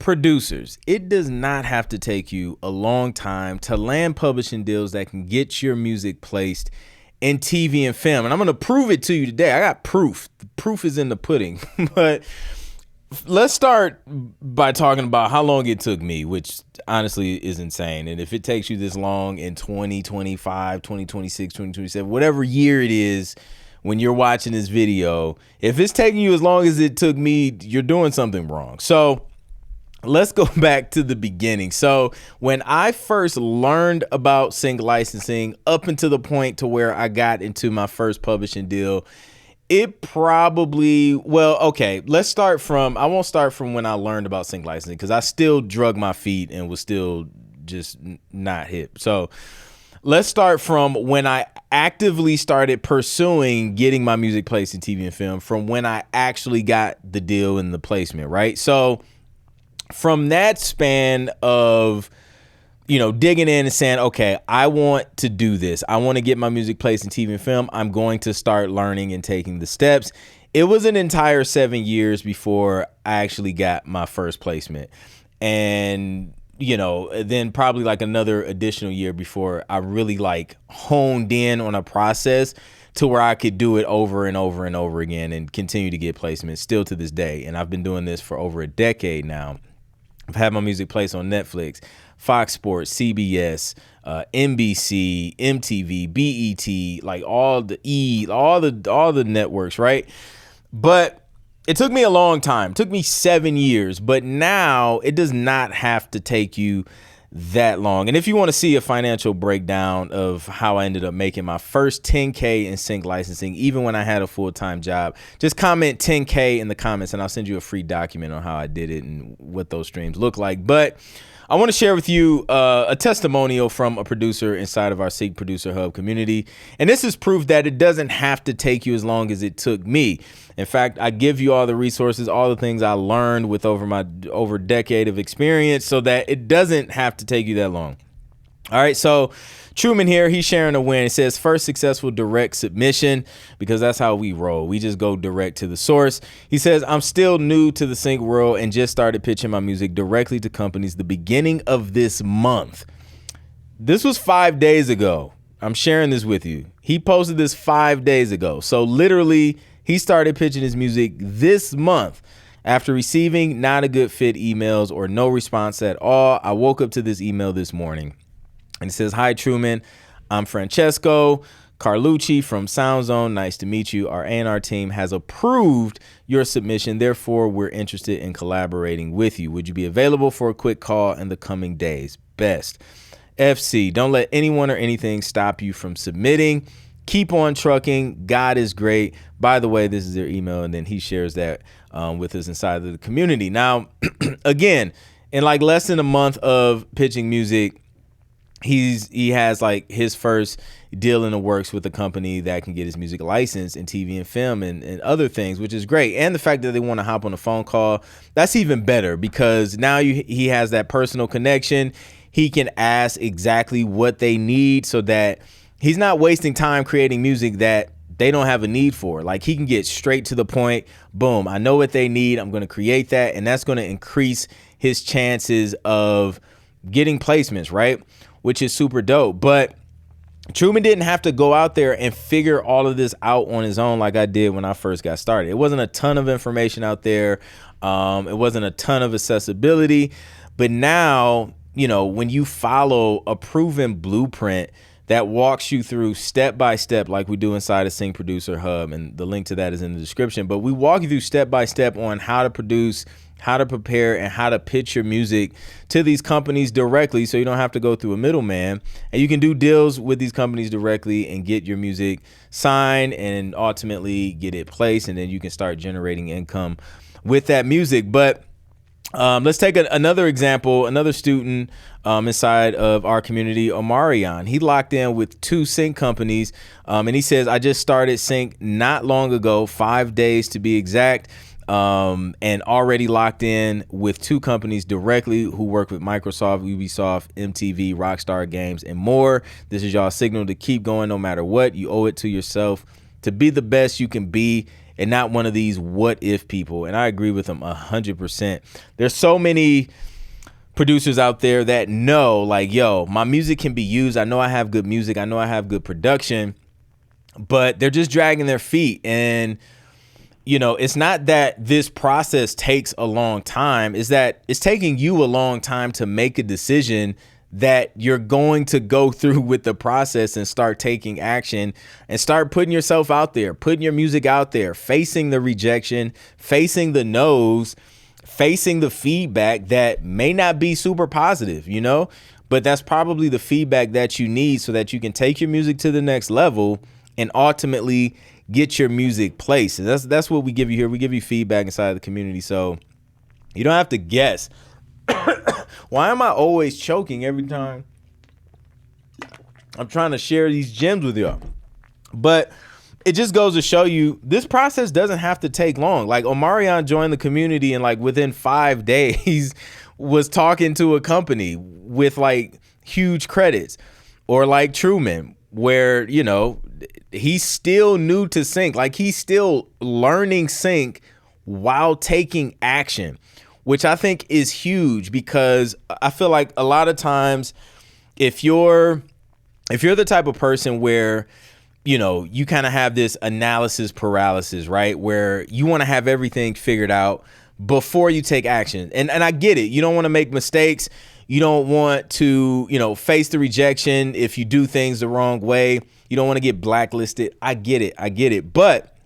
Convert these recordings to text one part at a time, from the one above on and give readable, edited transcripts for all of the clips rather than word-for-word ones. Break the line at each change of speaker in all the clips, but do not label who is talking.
Producers, it does not have to take you a long time to land publishing deals that can get your music placed in TV and film. And I'm going to prove it to you today. I got proof. The proof is in the pudding. But let's start by talking about how long it took me, which honestly is insane. And if it takes you this long in 2025, 2026, 2027, whatever year it is when you're watching this video, if it's taking you as long as it took me, you're doing something wrong. So let's go back to the beginning. So when I first learned about sync licensing up until the point to where I got into my first publishing deal, it probably, let's start from, I won't start from when I learned about sync licensing because I still drug my feet and was still just not hip. So let's start from when I actively started pursuing getting my music placed in TV and film, from when I actually got the deal and the placement, right? So from that span of, digging in and saying, okay, I want to do this. I want to get my music placed in TV and film. I'm going to start learning and taking the steps. It was an entire 7 years before I actually got my first placement. And, then probably like another additional year before I really honed in on a process to where I could do it over and over and over again and continue to get placements still to this day. And I've been doing this for over a decade now. I've had my music placed on Netflix, Fox Sports, CBS, NBC, MTV, BET, all the networks, right? But it took me a long time. It took me 7 years, but now it does not have to take you that long. And if you want to see a financial breakdown of how I ended up making my first 10K in sync licensing, even when I had a full-time job, just comment 10K in the comments and I'll send you a free document on how I did it and what those streams look like. But I want to share with you a testimonial from a producer inside of our Sync Producer Hub community. And this is proof that it doesn't have to take you as long as it took me. In fact, I give you all the resources, all the things I learned with over a decade of experience so that it doesn't have to take you that long. All right, so Truman here, he's sharing a win. It says first successful direct submission, because that's how we roll. We just go direct to the source. He says, I'm still new to the sync world and just started pitching my music directly to companies the beginning of this month. This was 5 days ago. I'm sharing this with you. He posted this 5 days ago. So literally, he started pitching his music this month. After receiving not a good fit emails or no response at all, I woke up to this email this morning. And it says, hi, Truman. I'm Francesco Carlucci from SoundZone. Nice to meet you. Our A&R team has approved your submission. Therefore, we're interested in collaborating with you. Would you be available for a quick call in the coming days? Best. FC, don't let anyone or anything stop you from submitting. Keep on trucking. God is great. By the way, this is their email. And then he shares that with us inside of the community. Now, again, in less than a month of pitching music, he has his first deal in the works with a company that can get his music licensed in TV and film and other things, which is great. And the fact that they want to hop on a phone call, that's even better, because now he has that personal connection. He can ask exactly what they need so that he's not wasting time creating music that they don't have a need for. He can get straight to the point. Boom, I know what they need. I'm going to create that. And that's going to increase his chances of getting placements, right? Which is super dope. But Truman didn't have to go out there and figure all of this out on his own like I did when I first got started. It wasn't a ton of information out there. It wasn't a ton of accessibility. But now, when you follow a proven blueprint that walks you through step by step, like we do inside of Sync Producer Hub, and the link to that is in the description. But we walk you through step by step on how to produce, how to prepare, and how to pitch your music to these companies directly so you don't have to go through a middleman. And you can do deals with these companies directly and get your music signed and ultimately get it placed, and then you can start generating income with that music. But let's take another example, another student inside of our community, Omarion. He locked in with 2 sync companies, and he says, I just started sync not long ago, 5 days to be exact, and already locked in with 2 companies directly who work with Microsoft, Ubisoft, MTV, Rockstar Games, and more. This is y'all signal to keep going no matter what. You owe it to yourself to be the best you can be and not one of these what if people. And I agree with them 100%. There's so many producers out there that know, like, yo, my music can be used. I know I have good music. I know I have good production, but they're just dragging their feet. And, you know, it's not that this process takes a long time. It's that it's taking you a long time to make a decision that you're going to go through with the process and start taking action and start putting yourself out there, putting your music out there, facing the rejection, facing the no's, facing the feedback that may not be super positive, you know, but that's probably the feedback that you need so that you can take your music to the next level and ultimately get your music placed. And that's what we give you here. We give you feedback inside of the community. So you don't have to guess. Why am I always choking every time I'm trying to share these gems with y'all? But it just goes to show you this process doesn't have to take long. Like Omarion joined the community and like within 5 days was talking to a company with like huge credits, or like Truman, where, you know, he's still new to sync. Like he's still learning sync while taking action, which I think is huge, because I feel like a lot of times if you're the type of person where, you know, you kind of have this analysis paralysis, right? Where you want to have everything figured out before you take action. And I get it. You don't want to make mistakes. You don't want to, you know, face the rejection if you do things the wrong way. You don't want to get blacklisted. I get it. But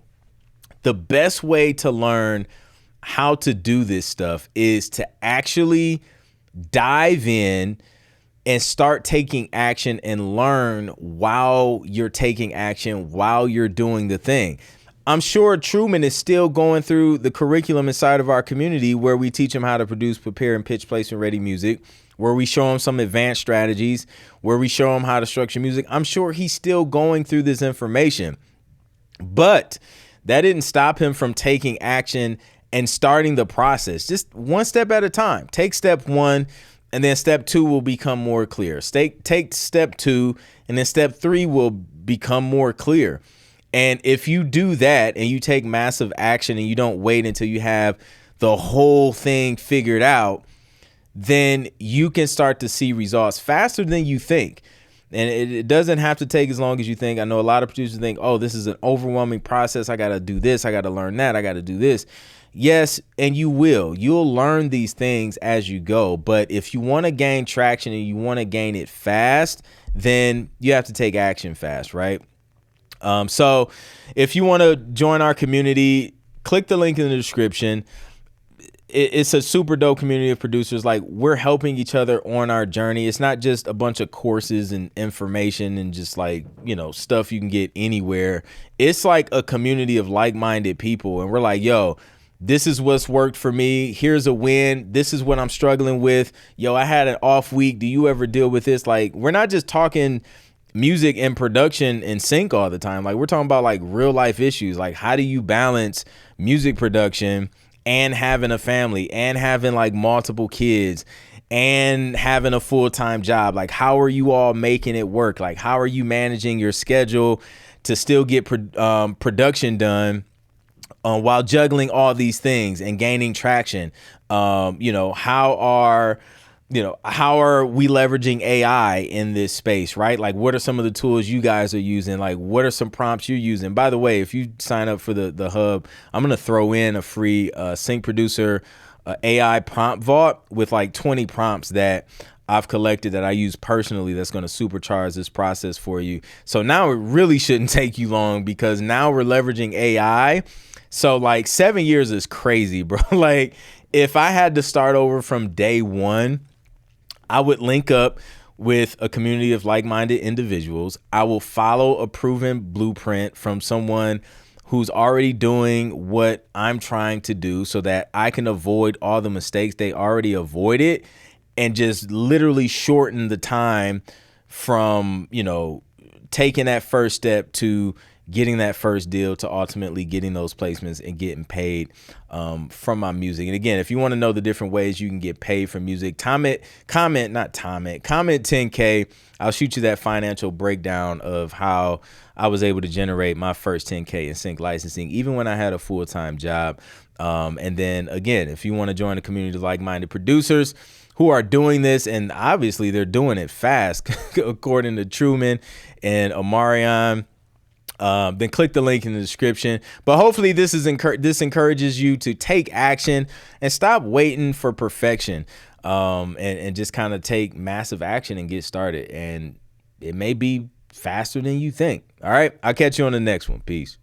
the best way to learn how to do this stuff is to actually dive in and start taking action and learn while you're taking action, while you're doing the thing. I'm sure Truman is still going through the curriculum inside of our community where we teach him how to produce, prepare, and pitch, place, and ready music, where we show him some advanced strategies, where we show him how to structure music. I'm sure he's still going through this information, but that didn't stop him from taking action and starting the process just one step at a time. Take step one, and then step two will become more clear. Take step two, and then step three will become more clear. And if you do that and you take massive action and you don't wait until you have the whole thing figured out, then you can start to see results faster than you think. And it doesn't have to take as long as you think. I know a lot of producers think, oh, this is an overwhelming process. I got to do this. I got to learn that. I got to do this. Yes, and you will. You'll learn these things as you go. But if you want to gain traction and you want to gain it fast, then you have to take action fast, right? So if you want to join our community, click the link in the description. It's a super dope community of producers. Like, we're helping each other on our journey. It's not just a bunch of courses and information and just like, you know, stuff you can get anywhere. It's like a community of like-minded people. And we're like, yo, this is what's worked for me. Here's a win. This is what I'm struggling with. Yo, I had an off week. Do you ever deal with this? Like, we're not just talking music and production in sync all the time. Like, we're talking about like real life issues. Like, how do you balance music production and having a family and having like multiple kids and having a full-time job? Like, how are you all making it work? Like, how are you managing your schedule to still get production done while juggling all these things and gaining traction? You know, how are we leveraging AI in this space, right? Like, what are some of the tools you guys are using? Like, what are some prompts you're using? By the way, if you sign up for the hub, I'm going to throw in a free Sync Producer AI prompt vault with like 20 prompts that I've collected that I use personally that's going to supercharge this process for you. So now it really shouldn't take you long, because now we're leveraging AI. So like 7 years is crazy, bro. Like, if I had to start over from day one, I would link up with a community of like-minded individuals. I will follow a proven blueprint from someone who's already doing what I'm trying to do so that I can avoid all the mistakes they already avoided and just literally shorten the time from, you know, taking that first step to getting that first deal to ultimately getting those placements and getting paid from my music. And again, if you want to know the different ways you can get paid for music, comment 10K. I'll shoot you that financial breakdown of how I was able to generate my first 10K in sync licensing, even when I had a full-time job. And then again, if you want to join a community of like-minded producers who are doing this, and obviously they're doing it fast, according to Truman and Omarion, then click the link in the description. But hopefully this encourages you to take action and stop waiting for perfection, and just kind of take massive action and get started. And it may be faster than you think. All right, I'll catch you on the next one. Peace.